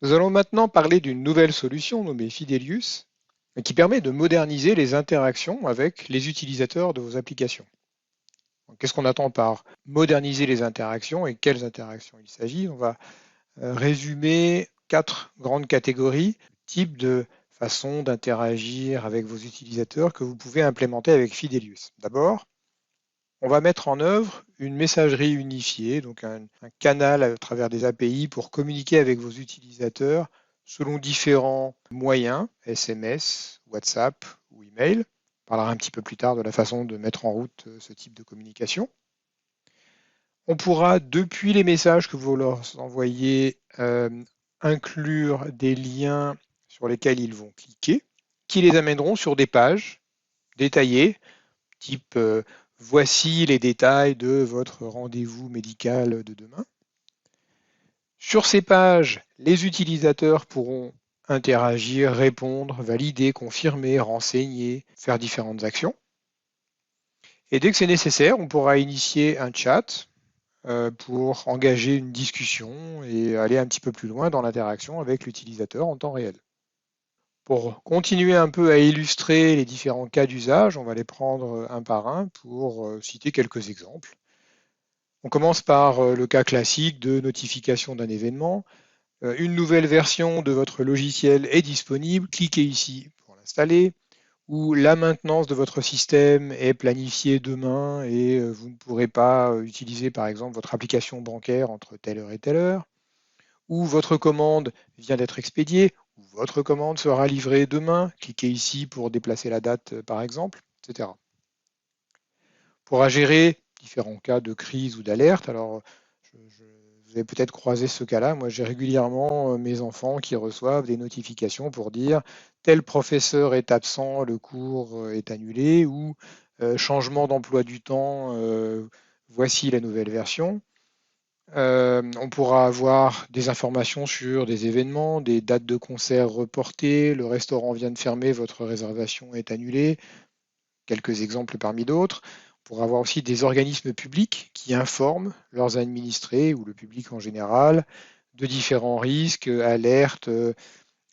Nous allons maintenant parler d'une nouvelle solution nommée Fidelius, qui permet de moderniser les interactions avec les utilisateurs de vos applications. Qu'est-ce qu'on attend par moderniser les interactions et quelles interactions il s'agit? On va résumer 4 grandes catégories, types de façon d'interagir avec vos utilisateurs que vous pouvez implémenter avec Fidelius. D'abord, on va mettre en œuvre une messagerie unifiée, donc un canal à travers des API pour communiquer avec vos utilisateurs selon différents moyens, SMS, WhatsApp ou email. On parlera un petit peu plus tard de la façon de mettre en route ce type de communication. On pourra, depuis les messages que vous leur envoyez, inclure des liens sur lesquels ils vont cliquer, qui les amèneront sur des pages détaillées, type voici les détails de votre rendez-vous médical de demain. Sur ces pages, les utilisateurs pourront interagir, répondre, valider, confirmer, renseigner, faire différentes actions. Et dès que c'est nécessaire, on pourra initier un chat pour engager une discussion et aller un petit peu plus loin dans l'interaction avec l'utilisateur en temps réel. Pour continuer un peu à illustrer les différents cas d'usage, on va les prendre un par un pour citer quelques exemples. On commence par le cas classique de notification d'un événement. Une nouvelle version de votre logiciel est disponible, cliquez ici pour l'installer. Ou la maintenance de votre système est planifiée demain et vous ne pourrez pas utiliser par exemple votre application bancaire entre telle heure et telle heure. Ou votre commande vient d'être expédiée, ou votre commande sera livrée demain, cliquez ici pour déplacer la date par exemple, etc. On pourra gérer différents cas de crise ou d'alerte. Alors, vous avez peut-être croisé ce cas-là. Moi, j'ai régulièrement mes enfants qui reçoivent des notifications pour dire tel professeur est absent, le cours est annulé, ou changement d'emploi du temps, voici la nouvelle version. On pourra avoir des informations sur des événements, des dates de concert reportées, le restaurant vient de fermer, votre réservation est annulée, quelques exemples parmi d'autres. On pourra avoir aussi des organismes publics qui informent leurs administrés ou le public en général de différents risques, alertes,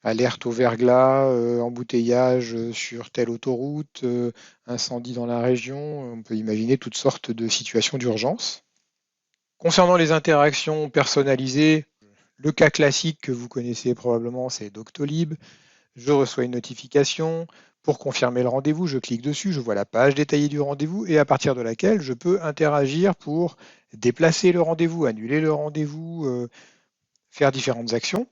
alerte au verglas, embouteillage sur telle autoroute, incendie dans la région. On peut imaginer toutes sortes de situations d'urgence. Concernant les interactions personnalisées, le cas classique que vous connaissez probablement, c'est Doctolib. Je reçois une notification. Pour confirmer le rendez-vous, je clique dessus, je vois la page détaillée du rendez-vous et à partir de laquelle je peux interagir pour déplacer le rendez-vous, annuler le rendez-vous, faire différentes actions.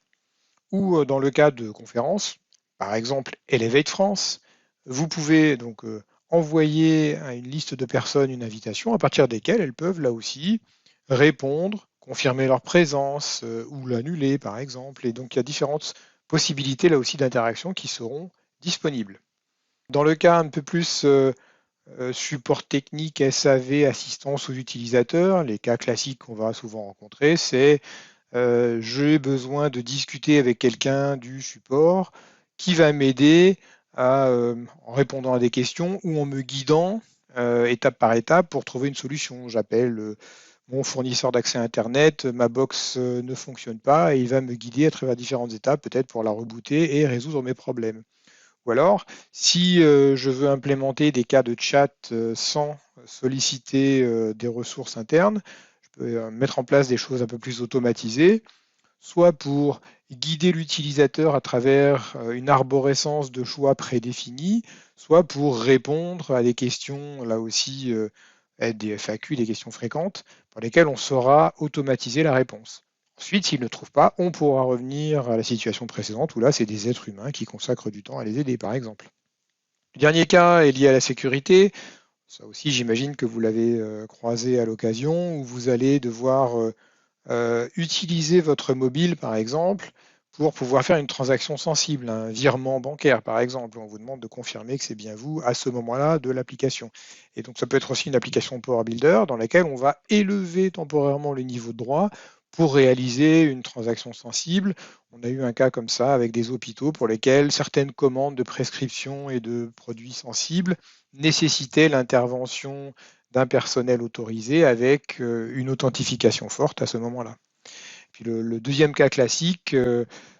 Ou dans le cas de conférences, par exemple Elevate France, vous pouvez donc envoyer à une liste de personnes une invitation à partir desquelles elles peuvent là aussi répondre, confirmer leur présence ou l'annuler par exemple. Et donc il y a différentes possibilités là aussi d'interaction qui seront disponibles. Dans le cas un peu plus support technique, SAV, assistance aux utilisateurs, les cas classiques qu'on va souvent rencontrer, c'est j'ai besoin de discuter avec quelqu'un du support qui va m'aider en répondant à des questions ou en me guidant étape par étape pour trouver une solution. J'appelle mon fournisseur d'accès Internet, ma box ne fonctionne pas et il va me guider à travers différentes étapes, peut-être pour la rebooter et résoudre mes problèmes. Ou alors, si je veux implémenter des cas de chat sans solliciter des ressources internes, je peux mettre en place des choses un peu plus automatisées, soit pour guider l'utilisateur à travers une arborescence de choix prédéfinis, soit pour répondre à des questions, là aussi, des FAQ, des questions fréquentes, pour lesquelles on saura automatiser la réponse. Ensuite, s'il ne trouve pas, on pourra revenir à la situation précédente où là, c'est des êtres humains qui consacrent du temps à les aider, par exemple. Le dernier cas est lié à la sécurité. Ça aussi, j'imagine que vous l'avez croisé à l'occasion, où vous allez devoir utiliser votre mobile, par exemple, pour pouvoir faire une transaction sensible, un virement bancaire, par exemple. On vous demande de confirmer que c'est bien vous à ce moment-là de l'application. Et donc, ça peut être aussi une application Power Builder dans laquelle on va élever temporairement le niveau de droit pour réaliser une transaction sensible. On a eu un cas comme ça avec des hôpitaux pour lesquels certaines commandes de prescriptions et de produits sensibles nécessitaient l'intervention d'un personnel autorisé avec une authentification forte à ce moment-là. Puis le deuxième cas classique,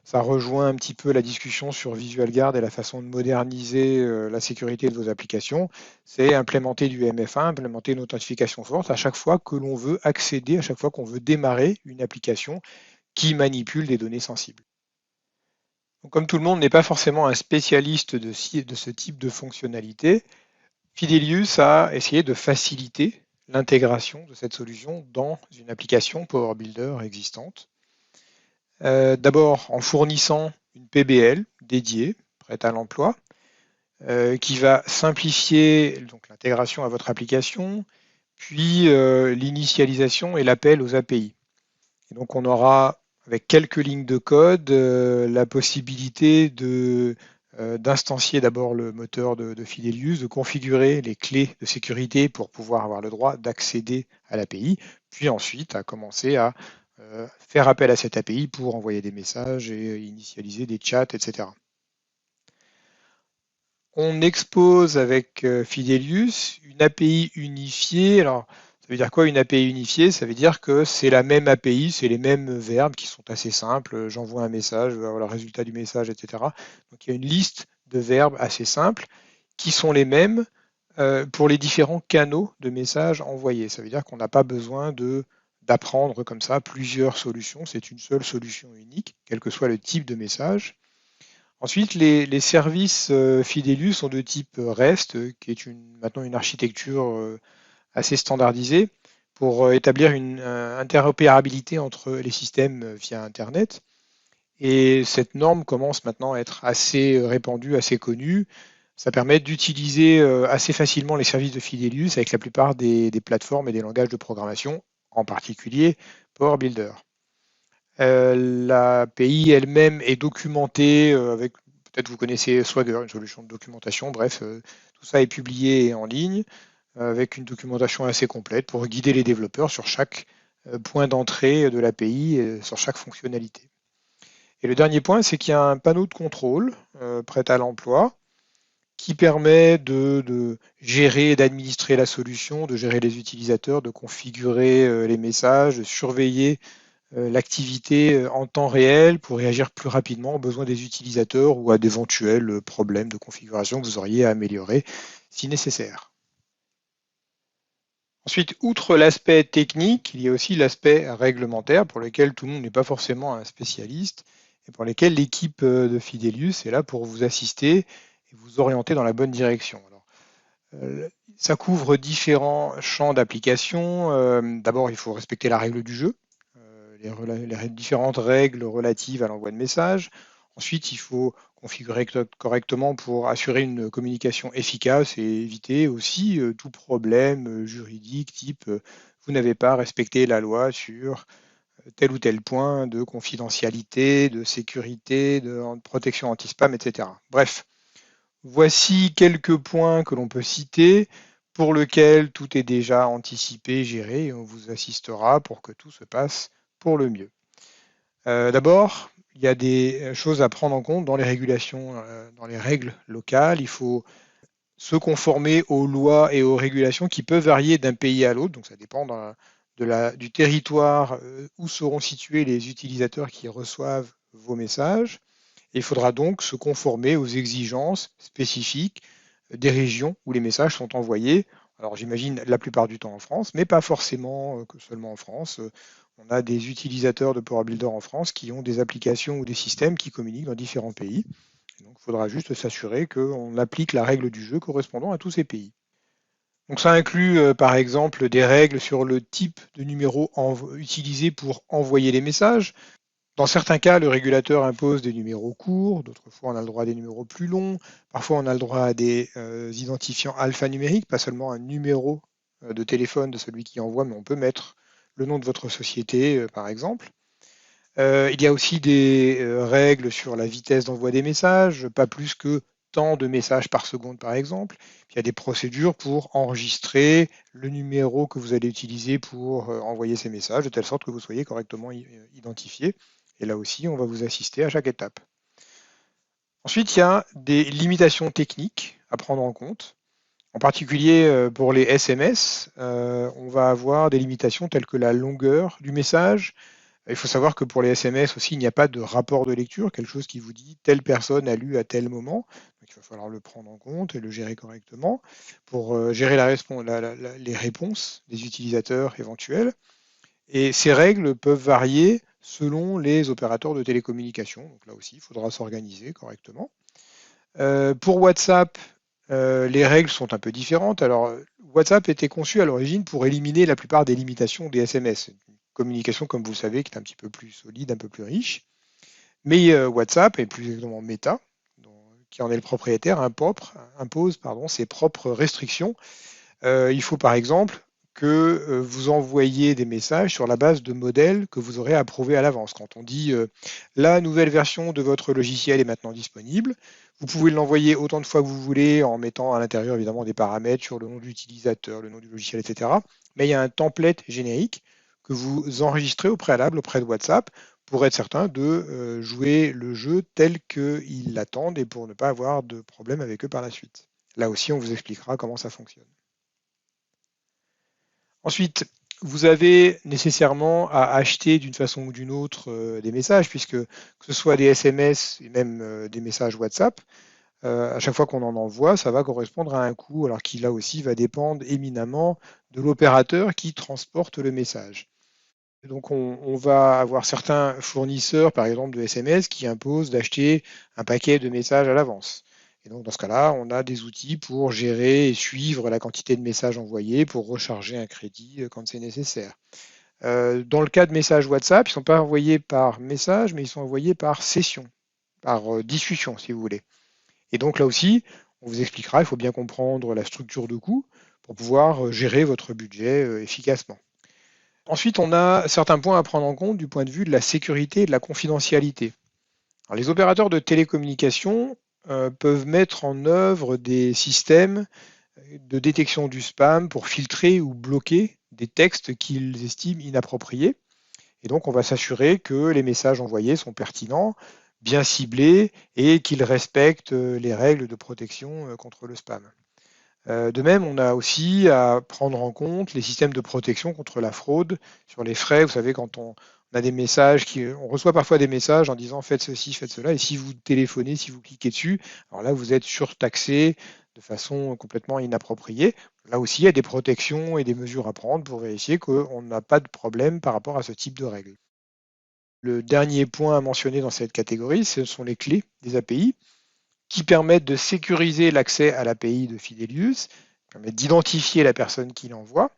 ça rejoint un petit peu la discussion sur Visual Guard et la façon de moderniser la sécurité de vos applications. C'est implémenter du MFA, implémenter une authentification forte à chaque fois que l'on veut accéder, à chaque fois qu'on veut démarrer une application qui manipule des données sensibles. Donc, comme tout le monde n'est pas forcément un spécialiste de ce type de fonctionnalité, Fidelius a essayé de faciliter l'intégration de cette solution dans une application Power Builder existante. D'abord en fournissant une PBL dédiée, prête à l'emploi, qui va simplifier donc l'intégration à votre application, puis l'initialisation et l'appel aux API. Et donc on aura, avec quelques lignes de code, la possibilité d'instancier d'abord le moteur de Fidelius, de configurer les clés de sécurité pour pouvoir avoir le droit d'accéder à l'API, puis ensuite à commencer à faire appel à cette API pour envoyer des messages et initialiser des chats, etc. On expose avec Fidelius une API unifiée. Alors, ça veut dire quoi une API unifiée? Ça veut dire que c'est la même API, c'est les mêmes verbes qui sont assez simples. J'envoie un message, je vais avoir le résultat du message, etc. Donc il y a une liste de verbes assez simples qui sont les mêmes pour les différents canaux de messages envoyés. Ça veut dire qu'on n'a pas besoin d'apprendre comme ça plusieurs solutions. C'est une seule solution unique, quel que soit le type de message. Ensuite, les services Fidelius sont de type REST, qui est maintenant une architecture assez standardisée pour établir une interopérabilité entre les systèmes via Internet. Et cette norme commence maintenant à être assez répandue, assez connue. Ça permet d'utiliser assez facilement les services de Fidelius avec la plupart des plateformes et des langages de programmation, en particulier Power Builder. L'API elle-même est documentée avec, peut-être vous connaissez Swagger, une solution de documentation. Bref, tout ça est publié en ligne avec une documentation assez complète pour guider les développeurs sur chaque point d'entrée de l'API et sur chaque fonctionnalité. Et le dernier point, c'est qu'il y a un panneau de contrôle prêt à l'emploi qui permet de gérer et d'administrer la solution, de gérer les utilisateurs, de configurer les messages, de surveiller l'activité en temps réel pour réagir plus rapidement aux besoins des utilisateurs ou à d'éventuels problèmes de configuration que vous auriez à améliorer si nécessaire. Ensuite, outre l'aspect technique, il y a aussi l'aspect réglementaire pour lequel tout le monde n'est pas forcément un spécialiste et pour lequel l'équipe de Fidelius est là pour vous assister et vous orienter dans la bonne direction. Alors, ça couvre différents champs d'application. D'abord, il faut respecter la règle du jeu, les différentes règles relatives à l'envoi de messages. Ensuite, il faut configurer correctement pour assurer une communication efficace et éviter aussi tout problème juridique type vous n'avez pas respecté la loi sur tel ou tel point de confidentialité, de sécurité, de protection anti-spam, etc. Bref, voici quelques points que l'on peut citer pour lesquels tout est déjà anticipé, géré, et on vous assistera pour que tout se passe pour le mieux. D'abord, il y a des choses à prendre en compte dans les régulations, dans les règles locales. Il faut se conformer aux lois et aux régulations qui peuvent varier d'un pays à l'autre. Donc ça dépend du territoire où seront situés les utilisateurs qui reçoivent vos messages. Et il faudra donc se conformer aux exigences spécifiques des régions où les messages sont envoyés. Alors j'imagine la plupart du temps en France, mais pas forcément que seulement en France. On a des utilisateurs de Power Builder en France qui ont des applications ou des systèmes qui communiquent dans différents pays. Et donc il faudra juste s'assurer qu'on applique la règle du jeu correspondant à tous ces pays. Donc ça inclut par exemple des règles sur le type de numéro utilisé pour envoyer les messages. Dans certains cas, le régulateur impose des numéros courts, d'autres fois on a le droit à des numéros plus longs, parfois on a le droit à des identifiants alphanumériques, pas seulement un numéro de téléphone de celui qui envoie, mais on peut mettre le nom de votre société par exemple. Il y a aussi des règles sur la vitesse d'envoi des messages, pas plus que tant de messages par seconde par exemple. Il y a des procédures pour enregistrer le numéro que vous allez utiliser pour envoyer ces messages, de telle sorte que vous soyez correctement identifié. Et là aussi, on va vous assister à chaque étape. Ensuite, il y a des limitations techniques à prendre en compte. En particulier pour les SMS, on va avoir des limitations telles que la longueur du message, Il faut savoir que pour les SMS aussi, il n'y a pas de rapport de lecture, quelque chose qui vous dit telle personne a lu à tel moment. Donc, il va falloir le prendre en compte et le gérer correctement pour gérer les réponses des utilisateurs éventuels. Et ces règles peuvent varier selon les opérateurs de télécommunications. Donc là aussi, il faudra s'organiser correctement. Pour WhatsApp, les règles sont un peu différentes. Alors, WhatsApp était conçu à l'origine pour éliminer la plupart des limitations des SMS. Une communication, comme vous le savez, qui est un petit peu plus solide, un peu plus riche. Mais WhatsApp, et plus exactement Meta, qui en est le propriétaire, impose ses propres restrictions. Il faut par exemple que vous envoyiez des messages sur la base de modèles que vous aurez approuvés à l'avance. Quand on dit la nouvelle version de votre logiciel est maintenant disponible, vous pouvez l'envoyer autant de fois que vous voulez en mettant à l'intérieur évidemment des paramètres sur le nom de l'utilisateur, le nom du logiciel, etc. Mais il y a un template générique que vous enregistrez au préalable auprès de WhatsApp pour être certain de jouer le jeu tel qu'ils l'attendent et pour ne pas avoir de problème avec eux par la suite. Là aussi, on vous expliquera comment ça fonctionne. Ensuite, vous avez nécessairement à acheter d'une façon ou d'une autre des messages, puisque que ce soit des SMS et même des messages WhatsApp, à chaque fois qu'on en envoie, ça va correspondre à un coût, alors qui là aussi va dépendre éminemment de l'opérateur qui transporte le message. Donc on va avoir certains fournisseurs, par exemple de SMS, qui imposent d'acheter un paquet de messages à l'avance. Et donc dans ce cas-là, on a des outils pour gérer et suivre la quantité de messages envoyés, pour recharger un crédit quand c'est nécessaire. Dans le cas de messages WhatsApp, ils ne sont pas envoyés par message, mais ils sont envoyés par session, par discussion, si vous voulez. Et donc là aussi, on vous expliquera, il faut bien comprendre la structure de coût pour pouvoir gérer votre budget efficacement. Ensuite, on a certains points à prendre en compte du point de vue de la sécurité et de la confidentialité. Alors, les opérateurs de télécommunications peuvent mettre en œuvre des systèmes de détection du spam pour filtrer ou bloquer des textes qu'ils estiment inappropriés. Et donc, on va s'assurer que les messages envoyés sont pertinents, bien ciblés et qu'ils respectent les règles de protection contre le spam. De même, on a aussi à prendre en compte les systèmes de protection contre la fraude sur les frais. Vous savez, quand on a des messages, on reçoit parfois des messages en disant faites ceci, faites cela, et si vous téléphonez, si vous cliquez dessus, alors là, vous êtes surtaxé de façon complètement inappropriée. Là aussi, il y a des protections et des mesures à prendre pour vérifier qu'on n'a pas de problème par rapport à ce type de règles. Le dernier point à mentionner dans cette catégorie, ce sont les clés des API qui permettent de sécuriser l'accès à l'API de Fidelius, permettent d'identifier la personne qui l'envoie.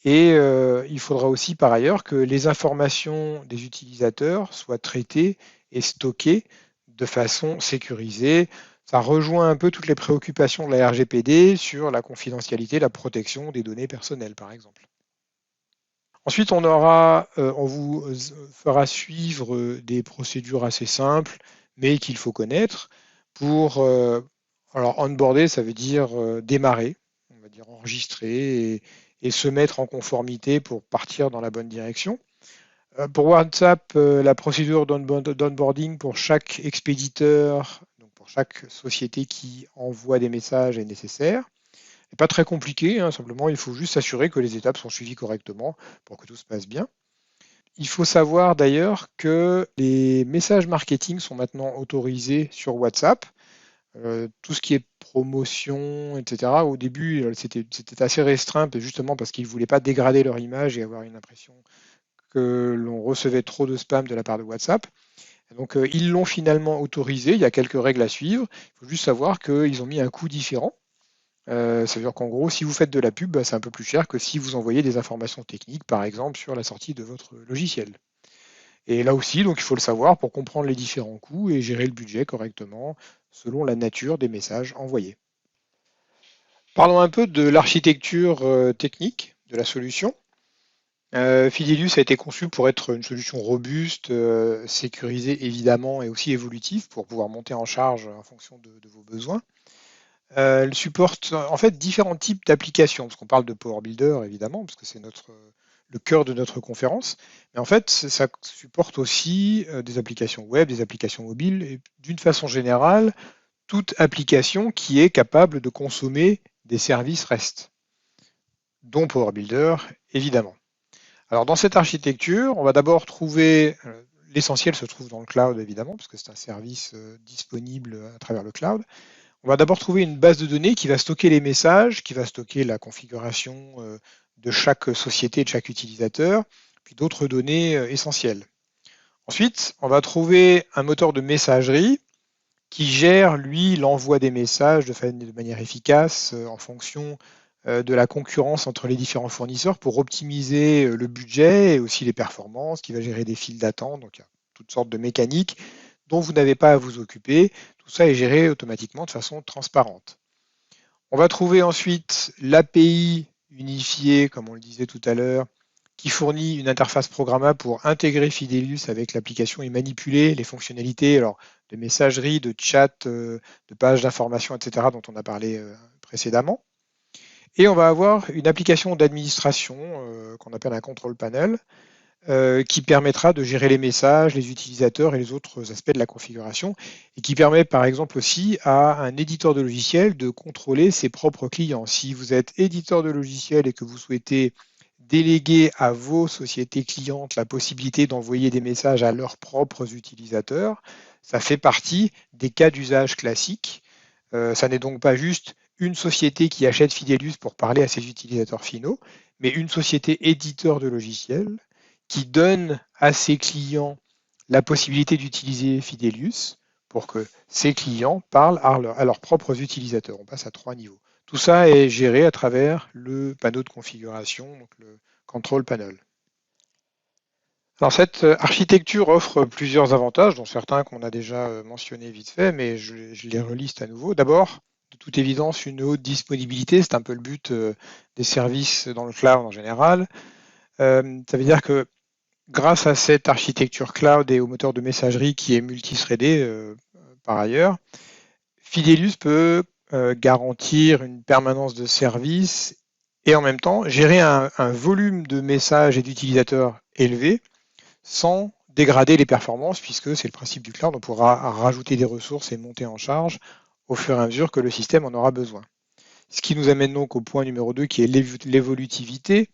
Et il faudra aussi par ailleurs que les informations des utilisateurs soient traitées et stockées de façon sécurisée. Ça rejoint un peu toutes les préoccupations de la RGPD sur la confidentialité, la protection des données personnelles, par exemple. Ensuite, on vous fera suivre des procédures assez simples, mais qu'il faut connaître pour, alors onboarder, ça veut dire démarrer, on va dire enregistrer et se mettre en conformité pour partir dans la bonne direction. Pour WhatsApp, la procédure d'onboarding pour chaque expéditeur, donc pour chaque société qui envoie des messages est nécessaire. C'est pas très compliqué, hein, simplement il faut juste s'assurer que les étapes sont suivies correctement pour que tout se passe bien. Il faut savoir d'ailleurs que les messages marketing sont maintenant autorisés sur WhatsApp. Tout ce qui est promotion, etc. Au début, c'était assez restreint, justement parce qu'ils ne voulaient pas dégrader leur image et avoir une impression que l'on recevait trop de spam de la part de WhatsApp. Donc ils l'ont finalement autorisé, il y a quelques règles à suivre. Il faut juste savoir qu'ils ont mis un coût différent. Ça veut dire qu'en gros, si vous faites de la pub, c'est un peu plus cher que si vous envoyez des informations techniques, par exemple, sur la sortie de votre logiciel. Et là aussi, donc il faut le savoir pour comprendre les différents coûts et gérer le budget correctement selon la nature des messages envoyés. Parlons un peu de l'architecture technique de la solution. Fidelius a été conçu pour être une solution robuste, sécurisée évidemment et aussi évolutive pour pouvoir monter en charge en fonction de vos besoins. Elle supporte en fait différents types d'applications, parce qu'on parle de Power Builder évidemment, parce que c'est le cœur de notre conférence, mais en fait ça supporte aussi des applications web, des applications mobiles, et d'une façon générale, toute application qui est capable de consommer des services REST, dont Power Builder évidemment. Alors dans cette architecture, on va d'abord trouver, l'essentiel se trouve dans le cloud évidemment, parce que c'est un service disponible à travers le cloud. On va d'abord trouver une base de données qui va stocker les messages, qui va stocker la configuration de chaque société, de chaque utilisateur, puis d'autres données essentielles. Ensuite, on va trouver un moteur de messagerie qui gère, lui, l'envoi des messages de manière efficace en fonction de la concurrence entre les différents fournisseurs pour optimiser le budget et aussi les performances, qui va gérer des files d'attente. Donc, il y a toutes sortes de mécaniques dont vous n'avez pas à vous occuper. Tout ça est géré automatiquement de façon transparente. On va trouver ensuite l'API unifiée, comme on le disait tout à l'heure, qui fournit une interface programmable pour intégrer Fidelius avec l'application et manipuler les fonctionnalités de messagerie, de chat, de pages d'information, etc., dont on a parlé précédemment. Et on va avoir une application d'administration qu'on appelle un control panel, qui permettra de gérer les messages, les utilisateurs et les autres aspects de la configuration, et qui permet par exemple aussi à un éditeur de logiciel de contrôler ses propres clients. Si vous êtes éditeur de logiciel et que vous souhaitez déléguer à vos sociétés clientes la possibilité d'envoyer des messages à leurs propres utilisateurs, ça fait partie des cas d'usage classiques. Ça n'est donc pas juste une société qui achète Fidelius pour parler à ses utilisateurs finaux, mais une société éditeur de logiciels qui donne à ses clients la possibilité d'utiliser Fidelius pour que ses clients parlent à leurs propres utilisateurs. On passe à 3 niveaux. Tout ça est géré à travers le panneau de configuration, donc le control panel. Alors cette architecture offre plusieurs avantages, dont certains qu'on a déjà mentionnés vite fait, mais je les reliste à nouveau. D'abord, de toute évidence, une haute disponibilité, c'est un peu le but des services dans le cloud en général. Ça veut dire que grâce à cette architecture cloud et au moteur de messagerie qui est multithreadé par ailleurs, Fidelius peut garantir une permanence de service et en même temps gérer un volume de messages et d'utilisateurs élevé sans dégrader les performances, puisque c'est le principe du cloud, on pourra rajouter des ressources et monter en charge au fur et à mesure que le système en aura besoin. Ce qui nous amène donc au point numéro 2 qui est l'évolutivité.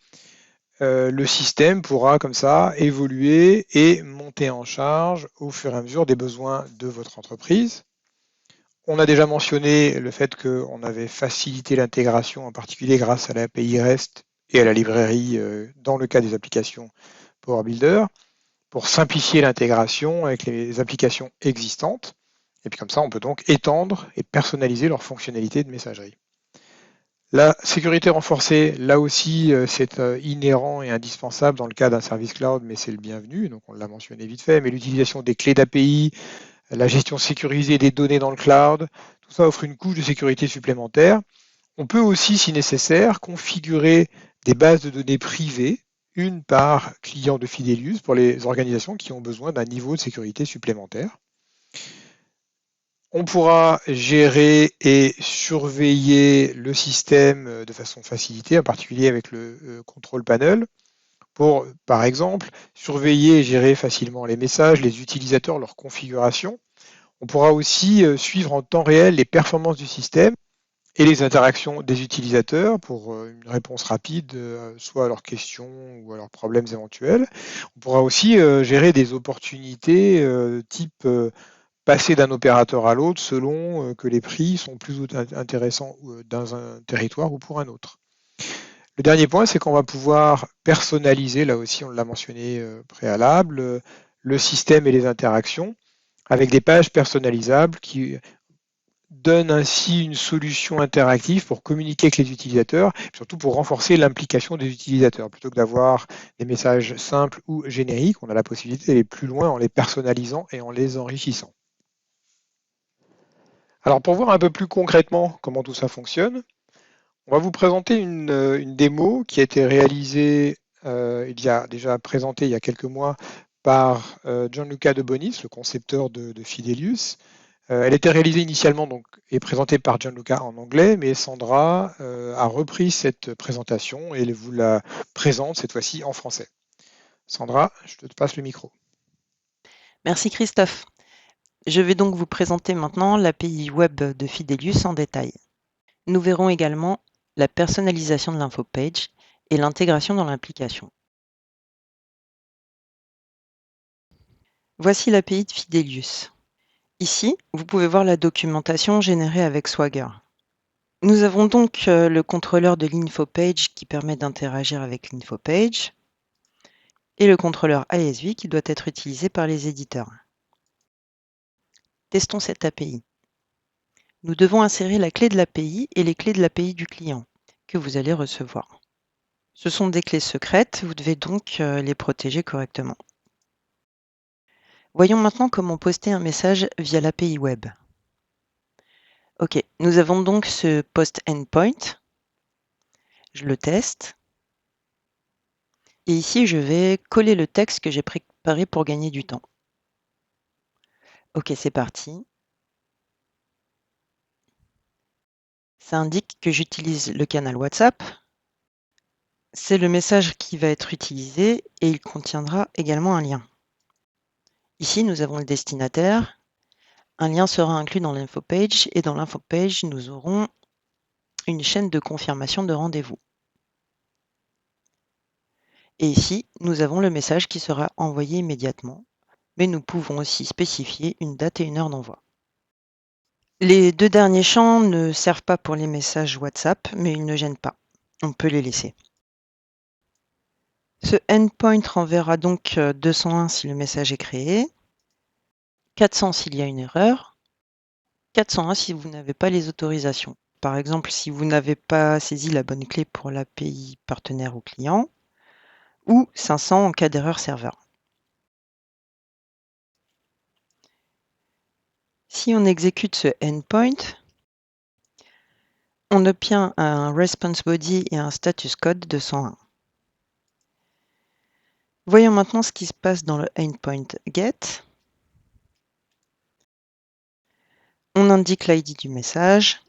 Le système pourra comme ça évoluer et monter en charge au fur et à mesure des besoins de votre entreprise. On a déjà mentionné le fait qu'on avait facilité l'intégration, en particulier grâce à l'API REST et à la librairie dans le cas des applications Power Builder, pour simplifier l'intégration avec les applications existantes. Et puis comme ça, on peut donc étendre et personnaliser leurs fonctionnalités de messagerie. La sécurité renforcée, là aussi, c'est inhérent et indispensable dans le cas d'un service cloud, mais c'est le bienvenu, donc on l'a mentionné vite fait, mais l'utilisation des clés d'API, la gestion sécurisée des données dans le cloud, tout ça offre une couche de sécurité supplémentaire. On peut aussi, si nécessaire, configurer des bases de données privées, une par client de Fidelius pour les organisations qui ont besoin d'un niveau de sécurité supplémentaire. On pourra gérer et surveiller le système de façon facilitée, en particulier avec le control panel, pour, par exemple, surveiller et gérer facilement les messages, les utilisateurs, leur configuration. On pourra aussi suivre en temps réel les performances du système et les interactions des utilisateurs pour une réponse rapide, soit à leurs questions ou à leurs problèmes éventuels. On pourra aussi gérer des opportunités type passer d'un opérateur à l'autre selon que les prix sont plus intéressants dans un territoire ou pour un autre. Le dernier point, c'est qu'on va pouvoir personnaliser, là aussi on l'a mentionné préalable, le système et les interactions avec des pages personnalisables qui donnent ainsi une solution interactive pour communiquer avec les utilisateurs, et surtout pour renforcer l'implication des utilisateurs. Plutôt que d'avoir des messages simples ou génériques, on a la possibilité d'aller plus loin en les personnalisant et en les enrichissant. Alors pour voir un peu plus concrètement comment tout ça fonctionne, on va vous présenter une démo qui a été réalisée, il y a déjà présentée il y a quelques mois par Gianluca De Bonis, le concepteur de Fidelius. Elle était réalisée initialement donc, et présentée par Gianluca en anglais, mais Sandra a repris cette présentation et elle vous la présente cette fois-ci en français. Sandra, je te passe le micro. Merci Christophe. Je vais donc vous présenter maintenant l'API web de Fidelius en détail. Nous verrons également la personnalisation de l'infopage et l'intégration dans l'application. Voici l'API de Fidelius. Ici, vous pouvez voir la documentation générée avec Swagger. Nous avons donc le contrôleur de l'infopage qui permet d'interagir avec l'infopage et le contrôleur ISV qui doit être utilisé par les éditeurs. Testons cette API. Nous devons insérer la clé de l'API et les clés de l'API du client que vous allez recevoir. Ce sont des clés secrètes, vous devez donc les protéger correctement. Voyons maintenant comment poster un message via l'API web. Ok, nous avons donc ce post endpoint. Je le teste. Et ici, je vais coller le texte que j'ai préparé pour gagner du temps. Ok, c'est parti. Ça indique que j'utilise le canal WhatsApp. C'est le message qui va être utilisé et il contiendra également un lien. Ici, nous avons le destinataire. Un lien sera inclus dans l'infopage et dans l'infopage, nous aurons une chaîne de confirmation de rendez-vous. Et ici, nous avons le message qui sera envoyé immédiatement, mais nous pouvons aussi spécifier une date et une heure d'envoi. Les deux derniers champs ne servent pas pour les messages WhatsApp, mais ils ne gênent pas. On peut les laisser. Ce endpoint renverra donc 201 si le message est créé, 400 s'il y a une erreur, 401 si vous n'avez pas les autorisations. Par exemple, si vous n'avez pas saisi la bonne clé pour l'API partenaire ou client, ou 500 en cas d'erreur serveur. Si on exécute ce endpoint, on obtient un response body et un status code de 101. Voyons maintenant ce qui se passe dans le endpoint get. On indique l'ID du message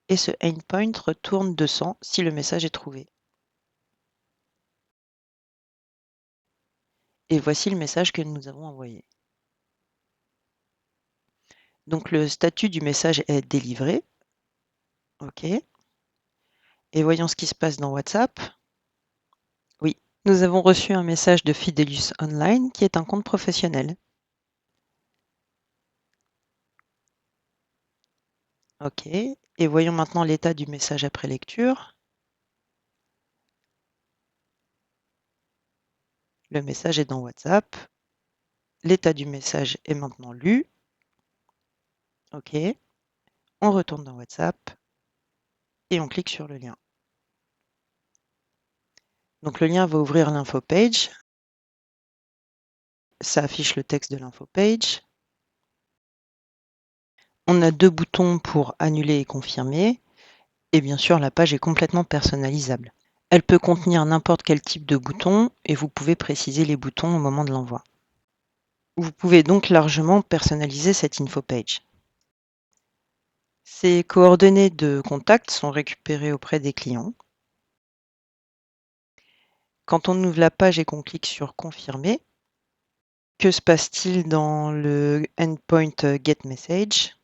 et ce endpoint retourne 200 si le message est trouvé. Et voici le message que nous avons envoyé. Donc le statut du message est délivré. OK. Et voyons ce qui se passe dans WhatsApp. Oui, nous avons reçu un message de Fidelius Online qui est un compte professionnel. OK. Et voyons maintenant l'état du message après lecture. Le message est dans WhatsApp. L'état du message est maintenant lu. OK. On retourne dans WhatsApp et on clique sur le lien. Donc le lien va ouvrir l'infopage. Ça affiche le texte de l'infopage. On a deux boutons pour annuler et confirmer. Et bien sûr, la page est complètement personnalisable. Elle peut contenir n'importe quel type de bouton et vous pouvez préciser les boutons au moment de l'envoi. Vous pouvez donc largement personnaliser cette infopage. Ces coordonnées de contact sont récupérées auprès des clients. Quand on ouvre la page et qu'on clique sur confirmer, que se passe-t-il dans le endpoint get message?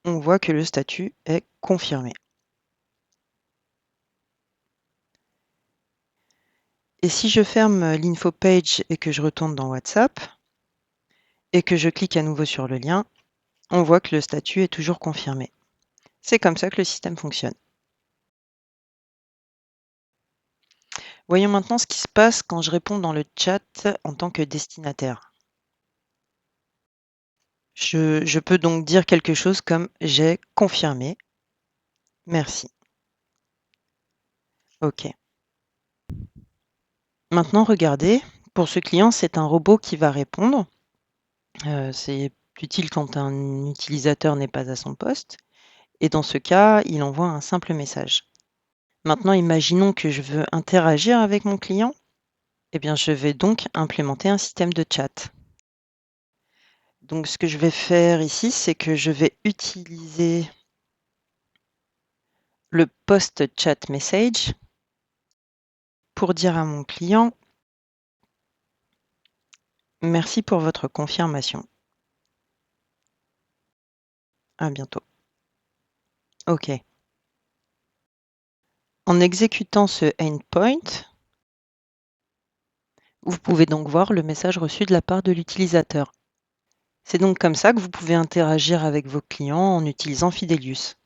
On voit que le statut est confirmé. Et si je ferme l'infopage et que je retourne dans WhatsApp et que je clique à nouveau sur le lien, on voit que le statut est toujours confirmé. C'est comme ça que le système fonctionne. Voyons maintenant ce qui se passe quand je réponds dans le chat en tant que destinataire. Je peux donc dire quelque chose comme « J'ai confirmé. Merci ». OK. Maintenant, regardez, pour ce client, c'est un robot qui va répondre. C'est utile quand un utilisateur n'est pas à son poste. Et dans ce cas, il envoie un simple message. Maintenant, imaginons que je veux interagir avec mon client. Eh bien, je vais donc implémenter un système de chat. Donc, ce que je vais faire ici, c'est que je vais utiliser le post chat message pour dire à mon client « Merci pour votre confirmation. À bientôt. » OK. En exécutant ce endpoint, Vous pouvez donc voir le message reçu de la part de l'utilisateur. C'est donc comme ça que vous pouvez interagir avec vos clients en utilisant Fidelius.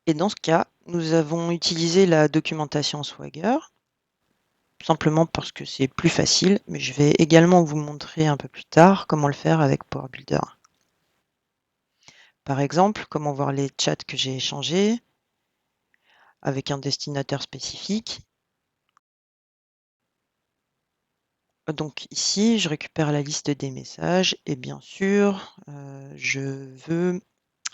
Et dans ce cas, nous avons utilisé la documentation Swagger, simplement parce que c'est plus facile, mais je vais également vous montrer un peu plus tard comment le faire avec Power Builder. Par exemple, comment voir les chats que j'ai échangés avec un destinataire spécifique. Donc ici, je récupère la liste des messages et bien sûr, je veux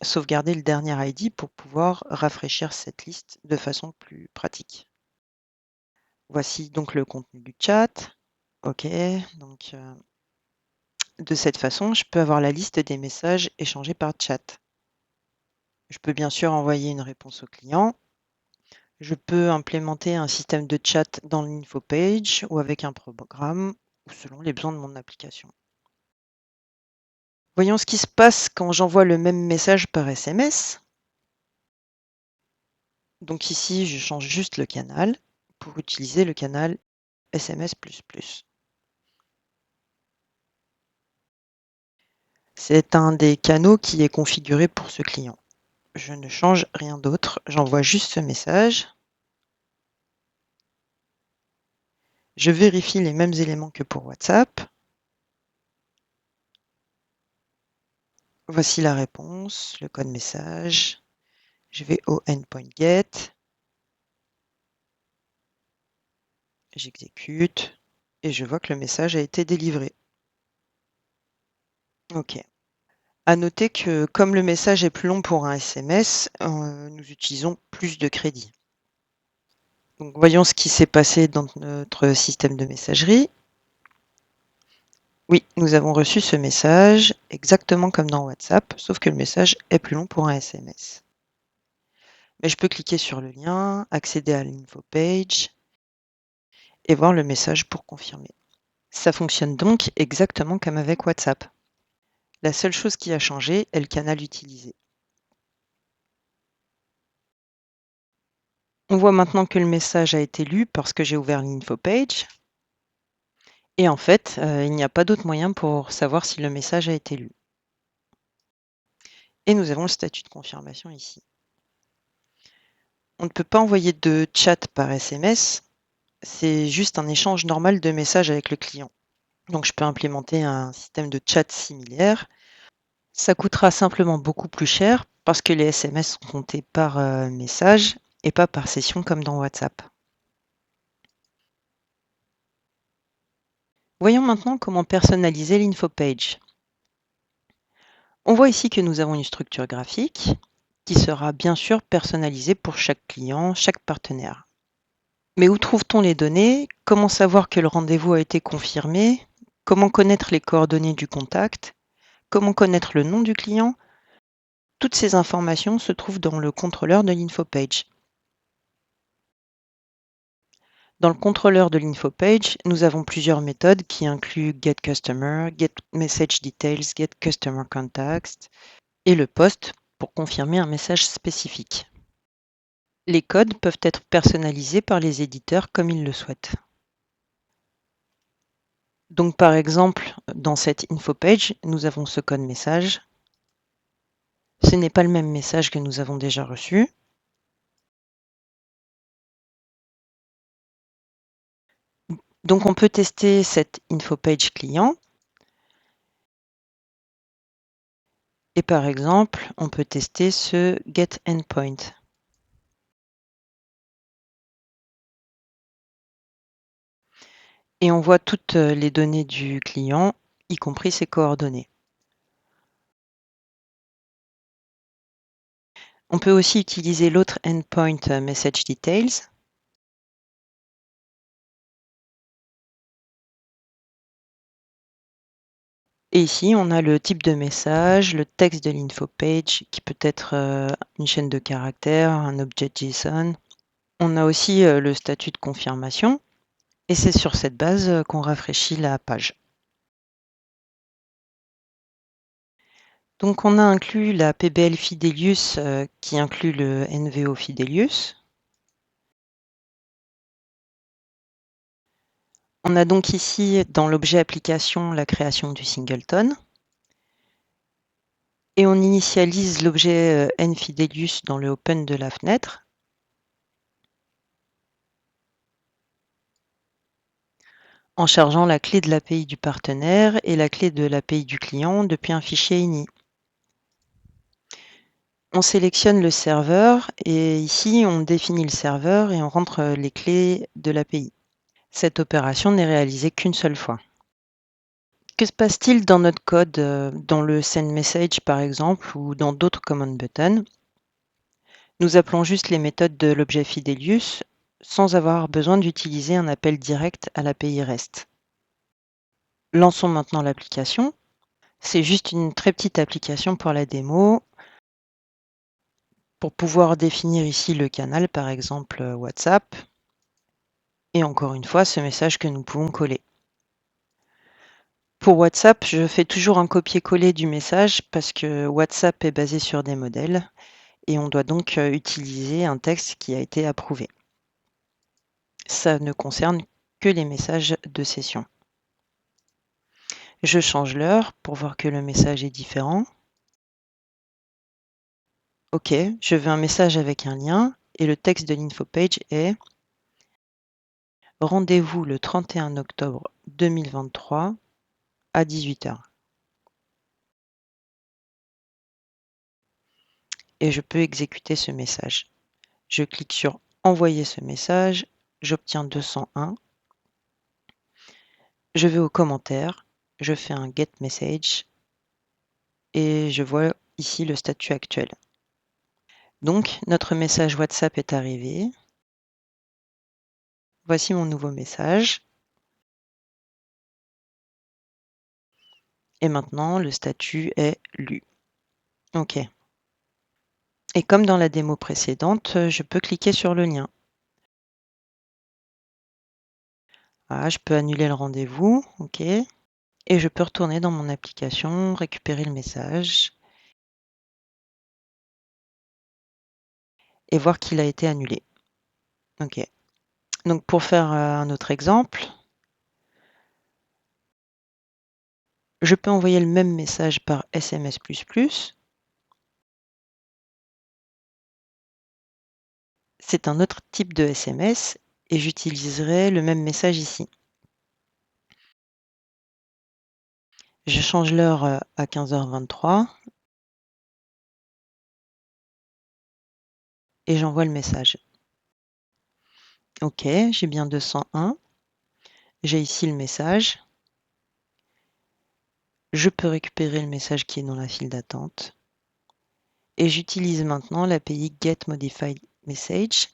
sauvegarder le dernier ID pour pouvoir rafraîchir cette liste de façon plus pratique. Voici donc le contenu du chat. OK, donc de cette façon, je peux avoir la liste des messages échangés par chat. Je peux bien sûr envoyer une réponse au client. Je peux implémenter un système de chat dans l'info page ou avec un programme ou selon les besoins de mon application. Voyons ce qui se passe quand j'envoie le même message par SMS. Donc ici, je change juste le canal pour utiliser le canal SMS++. C'est un des canaux qui est configuré pour ce client. Je ne change rien d'autre, j'envoie juste ce message. Je vérifie les mêmes éléments que pour WhatsApp. Voici la réponse, le code message. Je vais au endpoint get. J'exécute et je vois que le message a été délivré. OK. À noter que comme le message est plus long pour un SMS, nous utilisons plus de crédit. Donc voyons ce qui s'est passé dans notre système de messagerie. Oui, nous avons reçu ce message exactement comme dans WhatsApp, sauf que le message est plus long pour un SMS. Mais je peux cliquer sur le lien, accéder à l'info page et voir le message pour confirmer. Ça fonctionne donc exactement comme avec WhatsApp. La seule chose qui a changé est le canal utilisé. On voit maintenant que le message a été lu parce que j'ai ouvert l'info page. Et en fait, il n'y a pas d'autre moyen pour savoir si le message a été lu. Et nous avons le statut de confirmation ici. On ne peut pas envoyer de chat par SMS, c'est juste un échange normal de messages avec le client. Donc je peux implémenter un système de chat similaire. Ça coûtera simplement beaucoup plus cher parce que les SMS sont comptés par message et pas par session comme dans WhatsApp. Voyons maintenant comment personnaliser l'info page. On voit ici que nous avons une structure graphique qui sera bien sûr personnalisée pour chaque client, chaque partenaire. Mais où trouve-t-on les données? Comment savoir que le rendez-vous a été confirmé? Comment connaître les coordonnées du contact? Comment connaître le nom du client? Toutes ces informations se trouvent dans le contrôleur de l'info page. Dans le contrôleur de l'info page, nous avons plusieurs méthodes qui incluent getCustomer, getMessageDetails, getCustomerContext et le post pour confirmer un message spécifique. Les codes peuvent être personnalisés par les éditeurs comme ils le souhaitent. Donc par exemple, dans cette info page, nous avons ce code message. Ce n'est pas le même message que nous avons déjà reçu. Donc on peut tester cette info page client. Et par exemple, on peut tester ce getEndpoint. Et on voit toutes les données du client, y compris ses coordonnées. On peut aussi utiliser l'autre endpoint MessageDetails. Et ici, on a le type de message, le texte de l'info page, qui peut être une chaîne de caractères, un objet JSON. On a aussi le statut de confirmation, et c'est sur cette base qu'on rafraîchit la page. Donc on a inclus la PBL Fidelius qui inclut le NVO Fidelius. On a donc ici, dans l'objet application, la création du singleton. Et on initialise l'objet nFidelius dans le open de la fenêtre. En chargeant la clé de l'API du partenaire et la clé de l'API du client depuis un fichier ini. On sélectionne le serveur et ici on définit le serveur et on rentre les clés de l'API. Cette opération n'est réalisée qu'une seule fois. Que se passe-t-il dans notre code, dans le send message par exemple ou dans d'autres command buttons? Nous appelons juste les méthodes de l'objet Fidelius sans avoir besoin d'utiliser un appel direct à l'API REST. Lançons maintenant l'application. C'est juste une très petite application pour la démo. Pour pouvoir définir ici le canal, par exemple WhatsApp. Et encore une fois, ce message que nous pouvons coller. Pour WhatsApp, je fais toujours un copier-coller du message parce que WhatsApp est basé sur des modèles et on doit donc utiliser un texte qui a été approuvé. Ça ne concerne que les messages de session. Je change l'heure pour voir que le message est différent. OK, je veux un message avec un lien et le texte de l'info page est « Rendez-vous le 31 octobre 2023 à 18 h ». Et je peux exécuter ce message. Je clique sur « Envoyer ce message », j'obtiens 201. Je vais aux commentaires, je fais un « Get message » et je vois ici le statut actuel. Donc, notre message WhatsApp est arrivé. Voici mon nouveau message. Et maintenant, le statut est lu. OK. Et comme dans la démo précédente, je peux cliquer sur le lien. Voilà, je peux annuler le rendez-vous. OK. Et je peux retourner dans mon application, récupérer le message et voir qu'il a été annulé. OK. Donc pour faire un autre exemple, je peux envoyer le même message par SMS++. C'est un autre type de SMS et j'utiliserai le même message ici. Je change l'heure à 15h23 et j'envoie le message. OK, j'ai bien 201. J'ai ici le message. Je peux récupérer le message qui est dans la file d'attente. Et j'utilise maintenant l'API getModifiedMessage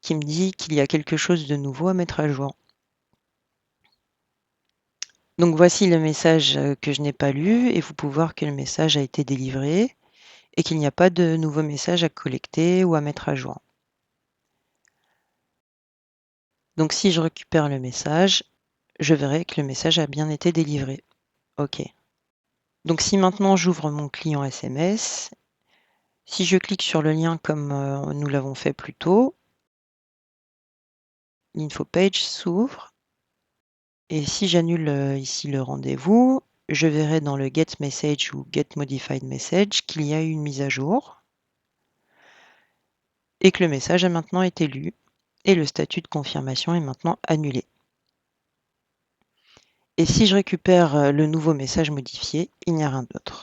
qui me dit qu'il y a quelque chose de nouveau à mettre à jour. Donc voici le message que je n'ai pas lu et vous pouvez voir que le message a été délivré et qu'il n'y a pas de nouveau message à collecter ou à mettre à jour. Donc si je récupère le message, je verrai que le message a bien été délivré. OK. Donc si maintenant j'ouvre mon client SMS, si je clique sur le lien comme nous l'avons fait plus tôt, l'info page s'ouvre. Et si j'annule ici le rendez-vous, je verrai dans le get message ou get modified message qu'il y a eu une mise à jour et que le message a maintenant été lu et le statut de confirmation est maintenant annulé. Et si je récupère le nouveau message modifié, il n'y a rien d'autre.